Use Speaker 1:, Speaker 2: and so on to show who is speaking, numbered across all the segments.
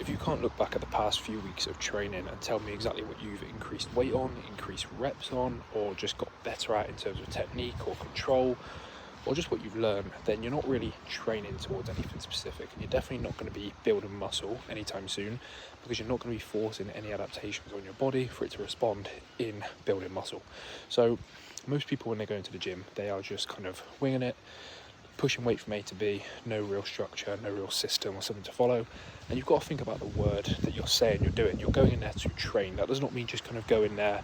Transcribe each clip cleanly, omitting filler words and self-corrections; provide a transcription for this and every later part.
Speaker 1: if you can't look back at the past few weeks of training and tell me exactly what you've increased weight on, increased reps on, or just got better at in terms of technique or control, or just what you've learned, then you're not really training towards anything specific, and you're definitely not going to be building muscle anytime soon, because you're not going to be forcing any adaptations on your body for it to respond in building muscle. So most people, when they go into the gym, they are just kind of winging it, pushing weight from A to B, no real structure, no real system or something to follow. And you've got to think about the word that you're saying you're doing. You're going in there to train. That does not mean just kind of go in there,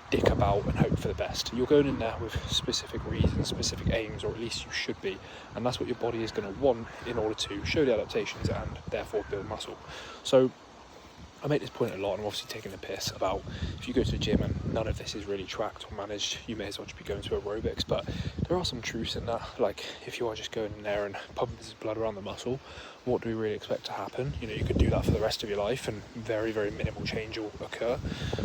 Speaker 1: dick about and hope for the best. You're going in there with specific reasons, specific aims, or at least you should be. And that's what your body is going to want in order to show the adaptations and therefore build muscle. So I make this point a lot, and I'm obviously taking the piss about if you go to the gym and none of this is really tracked or managed, you may as well just be going to aerobics. But there are some truths in that. Like, if you are just going in there and pumping this blood around the muscle, what do we really expect to happen? You could do that for the rest of your life and very, very minimal change will occur.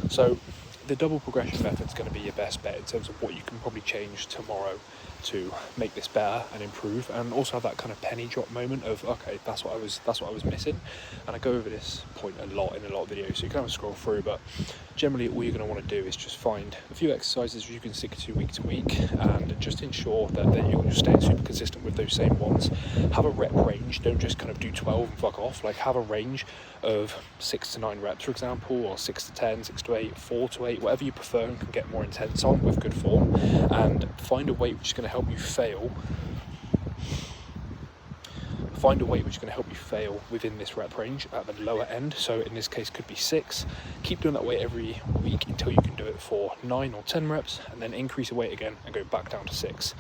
Speaker 1: So the double progression method is going to be your best bet in terms of what you can probably change tomorrow to make this better and improve, and also have that kind of penny drop moment of, okay, that's what I was missing. And I go over this point a lot in a lot of videos, so you can have a scroll through, but generally all you're going to want to do is just find a few exercises you can stick to week to week, and just ensure that you're staying super consistent with those same ones. Have a rep range. Don't just kind of do 12 and fuck off. Like, have a range of 6 to 9 reps, for example, or 6 to 10, 6 to 8, 4 to 8, whatever you prefer and can get more intense on with good form, and find a weight which is going to help you fail. Find a weight which is going to help you fail within this rep range at the lower end. So in this case could be 6. Keep doing that weight every week until you can do it for 9 or 10 reps, and then increase the weight again and go back down to 6.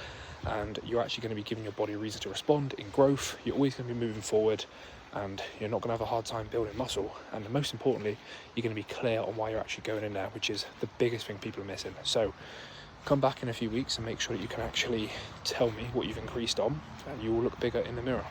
Speaker 1: And you're actually going to be giving your body a reason to respond in growth. You're always going to be moving forward, and you're not going to have a hard time building muscle. And most importantly, you're going to be clear on why you're actually going in there, which is the biggest thing people are missing. So come back in a few weeks and make sure that you can actually tell me what you've increased on, and you will look bigger in the mirror.